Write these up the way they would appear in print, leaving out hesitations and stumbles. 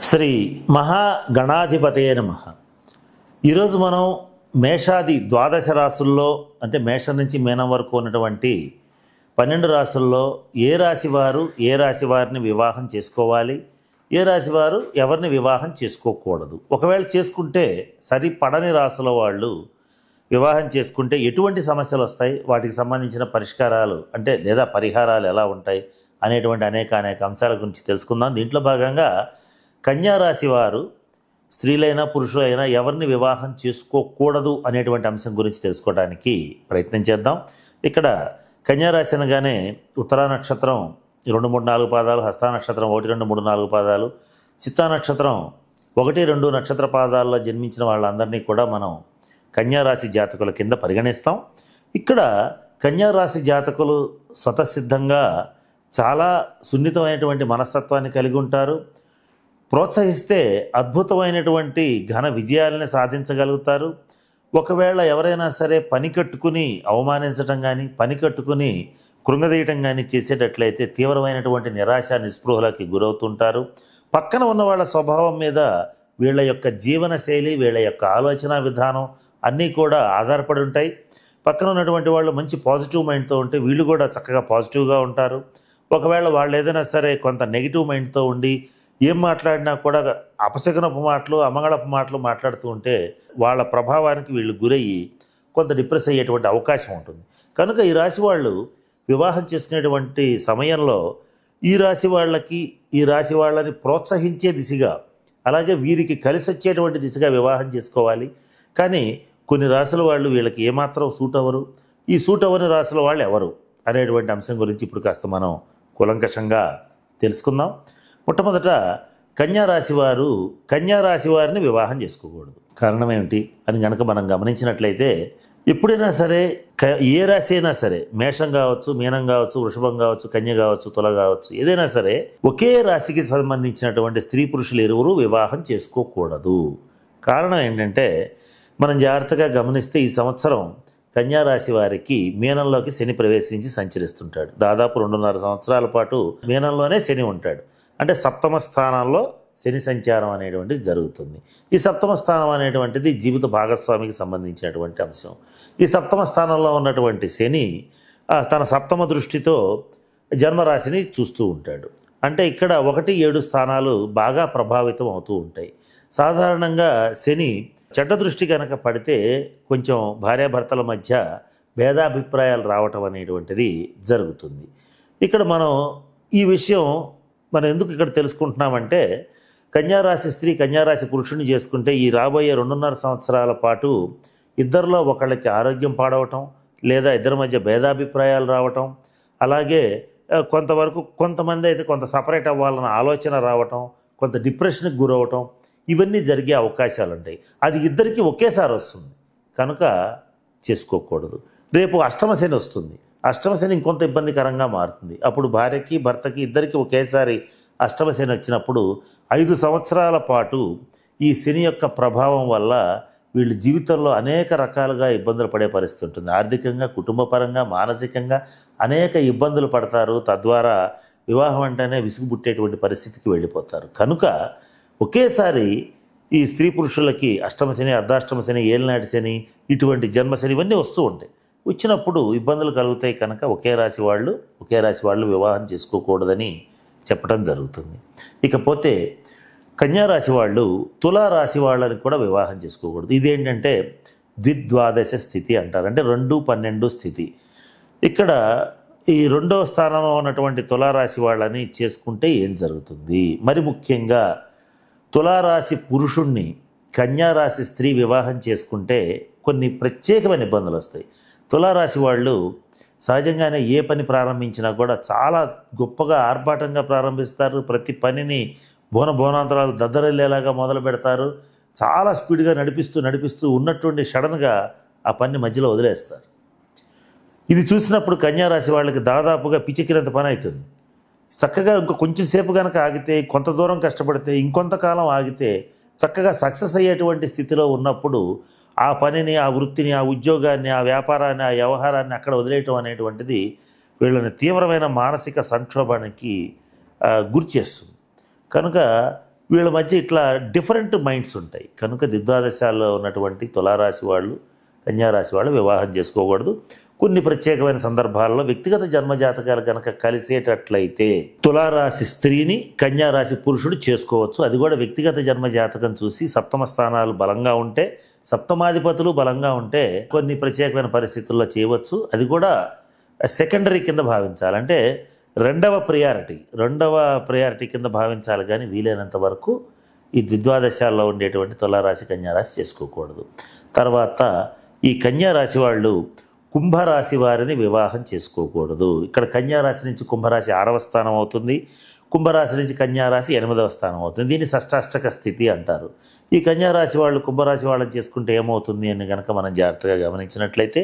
శ్రీ మహాగణాధిపతయే నమః. ఈరోజు మనం మేషాది ద్వాదశ రాసుల్లో అంటే మేషం నుంచి మీనం వరకు ఉన్నటువంటి 12 రాసుల్లో ఏ రాశి వారు ఏ రాశి వారిని వివాహం చేసుకోవాలి, ఏ రాశి వారు ఎవరిని వివాహం చేసుకోకూడదు, ఒకవేళ చేసుకుంటే సరిపడని రాసుల వాళ్ళు వివాహం చేసుకుంటే ఎటువంటి సమస్యలు వస్తాయి, వాటికి సంబంధించిన పరిష్కారాలు అంటే లేదా పరిహారాలు ఎలా ఉంటాయి అనేటువంటి అనేక అంశాల గురించి తెలుసుకుందాం. దీంట్లో భాగంగా కన్యా రాశి వారు స్త్రీలైనా పురుషులైనా ఎవరిని వివాహం చేసుకోకూడదు అనేటువంటి అంశం గురించి తెలుసుకోవడానికి ప్రయత్నం చేద్దాం. ఇక్కడ కన్యా రాశి అనగానే ఉత్తరా నక్షత్రం 2, 3, 4 పాదాలు, హస్తా నక్షత్రం 1, 2, 3, 4 పాదాలు, చిత్తా నక్షత్రం 1, 2 నక్షత్ర పాదాల్లో జన్మించిన వాళ్ళందరినీ కూడా మనం కన్యా రాశి జాతకుల కింద పరిగణిస్తాం. ఇక్కడ కన్యా రాశి జాతకులు స్వతసిద్ధంగా చాలా సున్నితమైనటువంటి మనస్తత్వాన్ని కలిగి ఉంటారు. ప్రోత్సహిస్తే అద్భుతమైనటువంటి ఘన విజయాలని సాధించగలుగుతారు. ఒకవేళ ఎవరైనా సరే పని కట్టుకుని అవమానించటం కానీ పని కట్టుకుని కృంగదీయటం కానీ చేసేటట్లయితే తీవ్రమైనటువంటి నిరాశ నిస్పృహలకి గురవుతుంటారు. పక్కన ఉన్న వాళ్ళ స్వభావం మీద వీళ్ళ యొక్క జీవన శైలి, వీళ్ళ యొక్క ఆలోచన విధానం అన్నీ కూడా ఆధారపడి ఉంటాయి. పక్కన ఉన్నటువంటి వాళ్ళు మంచి పాజిటివ్ మైండ్తో ఉంటే వీళ్ళు కూడా చక్కగా పాజిటివ్గా ఉంటారు. ఒకవేళ వాళ్ళు ఏదైనా సరే కొంత నెగిటివ్ మైండ్తో ఉండి ఏం మాట్లాడినా కూడా అపశకునపు మాటలు, అమంగళపు మాటలు మాట్లాడుతూ ఉంటే వాళ్ళ ప్రభావానికి వీళ్ళు గురయ్యి కొంత డిప్రెస్ అయ్యేటువంటి అవకాశం ఉంటుంది. కనుక ఈ రాశి వాళ్ళు వివాహం చేసుకునేటువంటి సమయంలో ఈ రాశి వాళ్ళకి ఈ రాశి వాళ్ళని ప్రోత్సహించే దిశగా, అలాగే వీరికి కలిసి వచ్చేటువంటి దిశగా వివాహం చేసుకోవాలి. కానీ కొన్ని రాశుల వాళ్ళు వీళ్ళకి ఏమాత్రం సూట్ అవ్వరు. ఈ సూట్ అవ్వని రాశుల వాళ్ళు ఎవరు అనేటువంటి అంశం గురించి ఇప్పుడు కాస్త మనం కూలంకషంగా తెలుసుకుందాం. మొట్టమొదట కన్యా రాశి వారిని వివాహం చేసుకోకూడదు. కారణం ఏమిటి అని కనుక మనం గమనించినట్లయితే ఎప్పుడైనా సరే ఏ రాశి అయినా సరే, మేషం కావచ్చు, మీనం కావచ్చు, వృషభం కావచ్చు, కన్య కావచ్చు, తుల కావచ్చు, ఏదైనా సరే ఒకే రాశికి సంబంధించినటువంటి స్త్రీ పురుషులు ఇరువురు వివాహం చేసుకోకూడదు. కారణం ఏంటంటే మనం జాగ్రత్తగా గమనిస్తే ఈ సంవత్సరం కన్యా రాశి వారికి మీనంలోకి శని ప్రవేశించి సంచరిస్తుంటాడు. దాదాపు 2.5 సంవత్సరాల పాటు మీనంలోనే శని ఉంటాడు. అంటే సప్తమ స్థానంలో శని సంచారం అనేటువంటిది జరుగుతుంది. ఈ సప్తమ స్థానం అనేటువంటిది జీవిత భాగస్వామికి సంబంధించినటువంటి అంశం. ఈ సప్తమ స్థానంలో ఉన్నటువంటి శని తన సప్తమ దృష్టితో జన్మరాశిని చూస్తూ ఉంటాడు. అంటే ఇక్కడ 1, 7 స్థానాలు బాగా ప్రభావితం అవుతూ ఉంటాయి. సాధారణంగా శని చెడ్డ దృష్టి కనుక పడితే కొంచెం భార్యాభర్తల మధ్య భేదాభిప్రాయాలు రావటం అనేటువంటిది జరుగుతుంది. ఇక్కడ మనం ఈ విషయం మనం ఎందుకు ఇక్కడ తెలుసుకుంటున్నామంటే కన్యారాశి స్త్రీ కన్యారాశి పురుషుని చేసుకుంటే ఈ రాబోయే 2.5 సంవత్సరాల పాటు ఇద్దరిలో ఒకళ్ళకి ఆరోగ్యం పాడవటం, లేదా ఇద్దరి మధ్య భేదాభిప్రాయాలు రావటం, అలాగే కొంతవరకు కొంతమంది అయితే కొంత సపరేట్ అవ్వాలన్న ఆలోచన రావటం, కొంత డిప్రెషన్కి గురవటం, ఇవన్నీ జరిగే అవకాశాలు ఉంటాయి. అది ఇద్దరికి ఒకేసారి వస్తుంది కనుక చేసుకోకూడదు. రేపు అష్టమ శని వస్తుంది. అష్టమ శని ఇంకొంత ఇబ్బందికరంగా మారుతుంది. అప్పుడు భార్యకి భర్తకి ఇద్దరికి ఒకేసారి అష్టమ శని వచ్చినప్పుడు 5 సంవత్సరాల పాటు ఈ శని యొక్క ప్రభావం వల్ల వీళ్ళు జీవితంలో అనేక రకాలుగా ఇబ్బందులు పడే పరిస్థితి ఉంటుంది. ఆర్థికంగా, కుటుంబపరంగా, మానసికంగా అనేక ఇబ్బందులు పడతారు. తద్వారా వివాహం అంటేనే విసుగుబుట్టేటువంటి పరిస్థితికి వెళ్ళిపోతారు. కనుక ఒకేసారి ఈ స్త్రీ పురుషులకి అష్టమ శని, అర్ధాష్టమ శని, ఏలినాటి శని, ఇటువంటి జన్మశని ఇవన్నీ వస్తూ ఉంటాయి. వచ్చినప్పుడు ఇబ్బందులు కలుగుతాయి. కనుక ఒకే రాశి వాళ్ళు వివాహం చేసుకోకూడదని చెప్పడం జరుగుతుంది. ఇకపోతే కన్యారాశి వాళ్ళు తులారాశి వాళ్ళని కూడా వివాహం చేసుకోకూడదు. ఇదేంటంటే ద్విద్వాదశ స్థితి అంటారు. అంటే 2, 12 స్థితి. ఇక్కడ ఈ 2వ స్థానంలో ఉన్నటువంటి తులారాశి వాళ్ళని చేసుకుంటే ఏం జరుగుతుంది? మరి ముఖ్యంగా తులారాశి పురుషుణ్ణి కన్యారాశి స్త్రీ వివాహం చేసుకుంటే కొన్ని ప్రత్యేకమైన ఇబ్బందులు వస్తాయి. తులారాశి వాళ్ళు సహజంగానే ఏ పని ప్రారంభించినా కూడా చాలా గొప్పగా ఆర్భాటంగా ప్రారంభిస్తారు. ప్రతి పనిని బోనాంతరాలు దద్దరిల్లేలాగా మొదలు పెడతారు. చాలా స్పీడ్గా నడిపిస్తూ ఉన్నటువంటి సడన్గా ఆ పని మధ్యలో వదిలేస్తారు. ఇది చూసినప్పుడు కన్యారాశి వాళ్ళకి దాదాపుగా పిచ్చెక్కినంత పని అవుతుంది. చక్కగా ఇంకో కొంచెం సేపు కనుక ఆగితే, కొంత దూరం కష్టపడితే, ఇంకొంతకాలం ఆగితే చక్కగా సక్సెస్ అయ్యేటువంటి స్థితిలో ఉన్నప్పుడు ఆ పనిని, ఆ వృత్తిని, ఆ ఉద్యోగాన్ని, ఆ వ్యాపారాన్ని, ఆ వ్యవహారాన్ని అక్కడ వదిలేయటం అనేటువంటిది వీళ్ళని తీవ్రమైన మానసిక సంక్షోభానికి గురి చేస్తుంది. కనుక వీళ్ళ మధ్య ఇట్లా డిఫరెంట్ మైండ్స్ ఉంటాయి. కనుక ద్విద్వాదశాల్లో ఉన్నటువంటి తులారాశి వాళ్ళు, కన్యారాశి వాళ్ళు వివాహం చేసుకోకూడదు. కొన్ని ప్రత్యేకమైన సందర్భాల్లో వ్యక్తిగత జన్మజాతకాలు కనుక కలిసేటట్లయితే తులారాశి స్త్రీని కన్యారాశి పురుషుడు చేసుకోవచ్చు. అది కూడా వ్యక్తిగత జన్మజాతకం చూసి సప్తమ స్థానాలు బలంగా ఉంటే, సప్తమాధిపతులు బలంగా ఉంటే కొన్ని ప్రత్యేకమైన పరిస్థితుల్లో చేయవచ్చు. అది కూడా సెకండరీ కింద భావించాలి, అంటే రెండవ ప్రయారిటీ కింద భావించాలి. కానీ వీలైనంత వరకు ఈ ద్విద్వాదశాల్లో ఉండేటువంటి తులారాశి కన్యారాశి చేసుకోకూడదు. తర్వాత ఈ కన్యారాశి వాళ్ళు కుంభరాశి వారిని వివాహం చేసుకోకూడదు. ఇక్కడ కన్యారాశి నుంచి కుంభరాశి 6వ స్థానం అవుతుంది, కుంభరాశి నుంచి కన్యారాశి 8వ స్థానం అవుతుంది. దీన్ని షష్టాష్టక స్థితి అంటారు. ఈ కన్యారాశి వాళ్ళు కుంభరాశి వాళ్ళని చేసుకుంటే ఏమవుతుంది అని కనుక మనం జాగ్రత్తగా గమనించినట్లయితే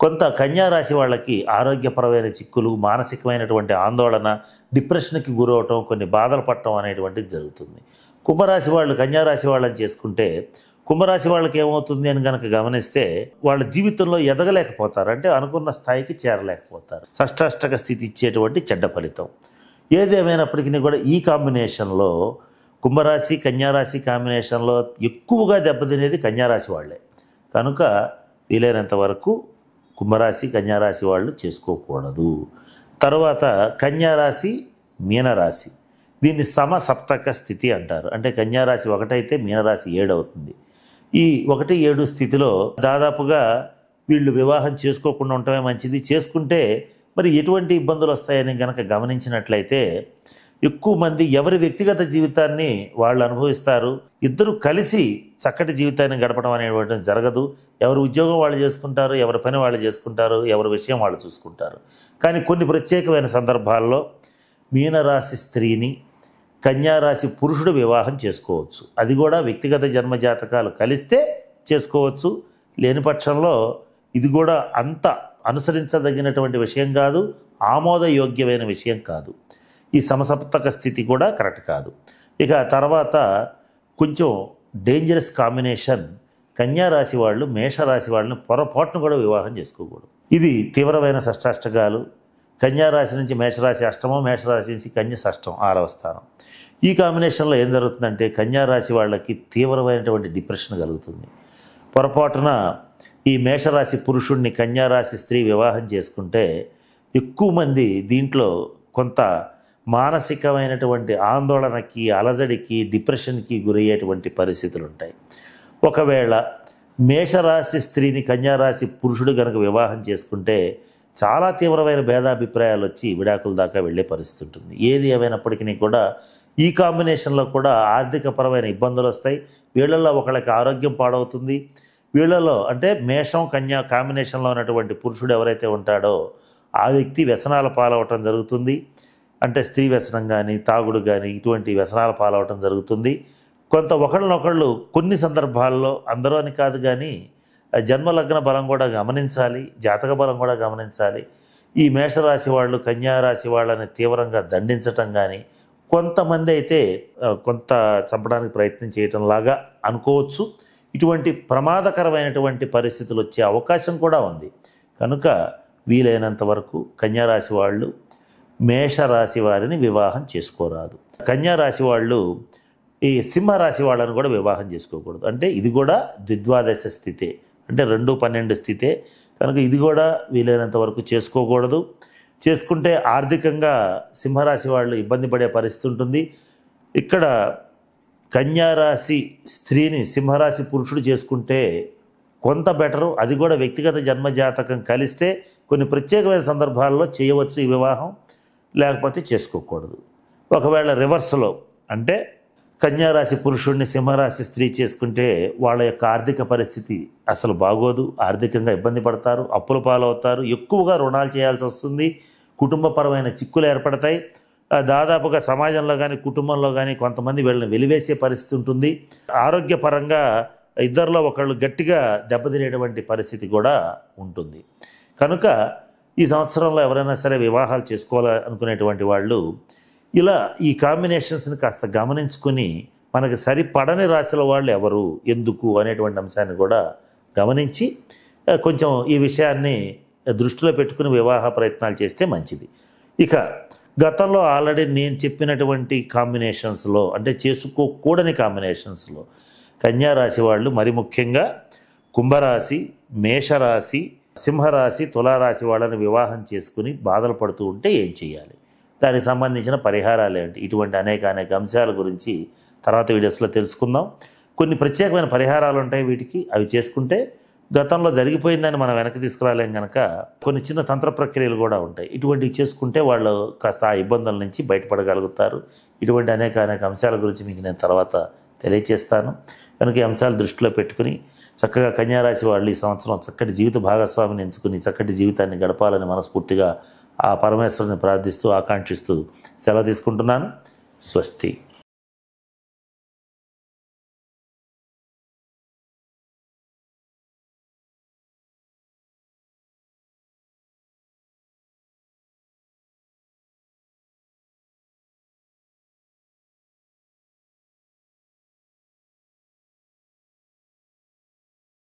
కొంత కన్యారాశి వాళ్ళకి ఆరోగ్యపరమైన చిక్కులు, మానసికమైనటువంటి ఆందోళన, డిప్రెషన్కి గురవటం, కొన్ని బాధలు పడటం అనేటువంటిది జరుగుతుంది. కుంభరాశి వాళ్ళు కన్యారాశి వాళ్ళని చేసుకుంటే కుంభరాశి వాళ్ళకి ఏమవుతుంది అని కనుక గమనిస్తే వాళ్ళ జీవితంలో ఎదగలేకపోతారు, అంటే అనుకున్న స్థాయికి చేరలేకపోతారు. షష్టాష్టక స్థితి ఇచ్చేటువంటి చెడ్డ ఫలితం. ఏదేమైనప్పటికీ కూడా ఈ కాంబినేషన్లో కుంభరాశి కన్యారాశి కాంబినేషన్లో ఎక్కువగా దెబ్బతినేది కన్యారాశి వాళ్ళే. కనుక వీలైనంత వరకు కుంభరాశి కన్యారాశి వాళ్ళు చేసుకోకూడదు. తర్వాత కన్యారాశి మీనరాశి, దీన్ని సమసప్తక స్థితి అంటారు. అంటే కన్యారాశి 1 అయితే మీనరాశి 7 అవుతుంది. ఈ 1-7 స్థితిలో దాదాపుగా వీళ్ళు వివాహం చేసుకోకుండా ఉండటమే మంచిది. చేసుకుంటే మరి ఎటువంటి ఇబ్బందులు వస్తాయని కనుక గమనించినట్లయితే ఎక్కువ మంది ఎవరి వ్యక్తిగత జీవితాన్ని వాళ్ళు అనుభవిస్తారు. ఇద్దరు కలిసి చక్కటి జీవితాన్ని గడపడం అనేటువంటి జరగదు. ఎవరి ఉద్యోగం వాళ్ళు చేసుకుంటారు, ఎవరి పని వాళ్ళు చేసుకుంటారు, ఎవరి విషయం వాళ్ళు చూసుకుంటారు. కానీ కొన్ని ప్రత్యేకమైన సందర్భాల్లో మీనరాశి స్త్రీని కన్యారాశి పురుషుడు వివాహం చేసుకోవచ్చు. అది కూడా వ్యక్తిగత జన్మజాతకాలు కలిస్తే చేసుకోవచ్చు. లేని పక్షంలో ఇది కూడా అంత అనుసరించదగినటువంటి విషయం కాదు, ఆమోదయోగ్యమైన విషయం కాదు. ఈ సమసప్తక స్థితి కూడా కరెక్ట్ కాదు. ఇక తర్వాత కొంచెం డేంజరస్ కాంబినేషన్, కన్యారాశి వాళ్ళు మేషరాశి వాళ్ళని పొరపాటును కూడా వివాహం చేసుకోకూడదు. ఇది తీవ్రమైన షష్టాష్టకాలు. కన్యారాశి నుంచి మేషరాశి అష్టమం, మేషరాశి నుంచి కన్య షష్టం 6వ స్థానం. ఈ కాంబినేషన్లో ఏం జరుగుతుందంటే కన్యారాశి వాళ్ళకి తీవ్రమైనటువంటి డిప్రెషన్ కలుగుతుంది. పొరపాటున ఈ మేషరాశి పురుషుడిని కన్యారాశి స్త్రీ వివాహం చేసుకుంటే ఎక్కువ మంది దీంట్లో కొంత మానసికమైనటువంటి ఆందోళనకి, అలజడికి, డిప్రెషన్కి గురయ్యేటువంటి పరిస్థితులు ఉంటాయి. ఒకవేళ మేషరాశి స్త్రీని కన్యారాశి పురుషుడు కనుక వివాహం చేసుకుంటే చాలా తీవ్రమైన భేదాభిప్రాయాలు వచ్చి విడాకుల దాకా వెళ్ళే పరిస్థితి ఉంటుంది. ఏది ఏమైనప్పటికీ కూడా ఈ కాంబినేషన్లో కూడా ఆర్థికపరమైన ఇబ్బందులు వస్తాయి. వీళ్ళల్లో ఒకళ్ళకి ఆరోగ్యం పాడవుతుంది. వీళ్ళలో అంటే మేషం కన్యా కాంబినేషన్లో ఉన్నటువంటి పురుషుడు ఎవరైతే ఉంటాడో ఆ వ్యక్తి వ్యసనాల పాలవటం జరుగుతుంది. అంటే స్త్రీ వ్యసనం కానీ, తాగుడు కానీ, ఇటువంటి వ్యసనాల పాలవటం జరుగుతుంది. కొంత ఒకళ్ళనొకళ్ళు కొన్ని సందర్భాల్లో, అందరూ అని కాదు కానీ జన్మలగ్న బలం కూడా గమనించాలి, జాతక బలం కూడా గమనించాలి. ఈ మేషరాశి వాళ్ళు కన్యారాశి వాళ్ళని తీవ్రంగా దండించటం కానీ, కొంతమంది అయితే కొంత చంపడానికి ప్రయత్నం చేయటంలాగా అనుకోవచ్చు. ఇటువంటి ప్రమాదకరమైనటువంటి పరిస్థితులు వచ్చే అవకాశం కూడా ఉంది. కనుక వీలైనంత వరకు కన్యారాశి వాళ్ళు మేషరాశి వారిని వివాహం చేసుకోరాదు. కన్యారాశి వాళ్ళు ఈ సింహరాశి వాళ్ళని కూడా వివాహం చేసుకోకూడదు. అంటే ఇది కూడా ద్విద్వాదశ స్థితే, అంటే 2-12 స్థితే. కనుక ఇది కూడా వీలైనంత వరకు చేసుకోకూడదు. చేసుకుంటే ఆర్థికంగా సింహరాశి వాళ్ళు ఇబ్బంది పడే పరిస్థితి ఉంటుంది. ఇక్కడ కన్యారాశి స్త్రీని సింహరాశి పురుషుడు చేసుకుంటే కొంత బెటరు. అది కూడా వ్యక్తిగత జన్మజాతకం కలిస్తే కొన్ని ప్రత్యేకమైన సందర్భాల్లో చేయవచ్చు ఈ వివాహం, లేకపోతే చేసుకోకూడదు. ఒకవేళ రివర్స్లో అంటే కన్యారాశి పురుషుడిని సింహరాశి స్త్రీ చేసుకుంటే వాళ్ళ యొక్క ఆర్థిక పరిస్థితి అసలు బాగోదు. ఆర్థికంగా ఇబ్బంది పడతారు, అప్పుల పాలవుతారు, ఎక్కువగా రుణాలు చేయాల్సి వస్తుంది, కుటుంబపరమైన చిక్కులు ఏర్పడతాయి. దాదాపుగా సమాజంలో కానీ కుటుంబంలో కానీ కొంతమంది వీళ్ళని వెలివేసే పరిస్థితి ఉంటుంది. ఆరోగ్యపరంగా ఇద్దరిలో ఒకళ్ళు గట్టిగా దెబ్బతినేటువంటి పరిస్థితి కూడా ఉంటుంది. కనుక ఈ సంవత్సరంలో ఎవరైనా సరే వివాహాలు చేసుకోవాలనుకునేటువంటి వాళ్ళు ఇలా ఈ కాంబినేషన్స్ని కాస్త గమనించుకొని మనకి సరిపడని రాశుల వాళ్ళు ఎవరు, ఎందుకు అనేటువంటి అంశాన్ని కూడా గమనించి కొంచెం ఈ విషయాన్ని దృష్టిలో పెట్టుకుని వివాహ ప్రయత్నాలు చేస్తే మంచిది. ఇక గతంలో ఆల్రెడీ నేను చెప్పినటువంటి కాంబినేషన్స్లో అంటే చేసుకోకూడని కాంబినేషన్స్లో కన్యారాశి వాళ్ళు మరి ముఖ్యంగా కుంభరాశి, మేషరాశి, సింహరాశి, తులారాశి వాళ్ళని వివాహం చేసుకుని బాధలు పడుతూ ఉంటే ఏం చేయాలి, దానికి సంబంధించిన పరిహారాలు ఏంటి, ఇటువంటి అనేక అంశాల గురించి తర్వాత వీడియోస్లో తెలుసుకుందాం. కొన్ని ప్రత్యేకమైన పరిహారాలు ఉంటాయి వీటికి, అవి చేసుకుంటే గతంలో జరిగిపోయిందని మనం వెనక్కి తీసుకురాలేం కనుక కొన్ని చిన్న తంత్ర ప్రక్రియలు కూడా ఉంటాయి. ఇటువంటివి చేసుకుంటే వాళ్ళు కాస్త ఆ ఇబ్బందుల నుంచి బయటపడగలుగుతారు. ఇటువంటి అనేక అంశాల గురించి మీకు నేను తర్వాత తెలియచేస్తాను. కనుక ఈ అంశాలు దృష్టిలో పెట్టుకుని చక్కగా కన్యారాశి వాళ్ళు ఈ సంవత్సరం చక్కటి జీవిత భాగస్వామిని ఎంచుకుని చక్కటి జీవితాన్ని గడపాలని మనస్ఫూర్తిగా ఆ పరమేశ్వరుని ప్రార్థిస్తూ ఆకాంక్షిస్తూ సెలవు తీసుకుంటున్నాను. స్వస్తి.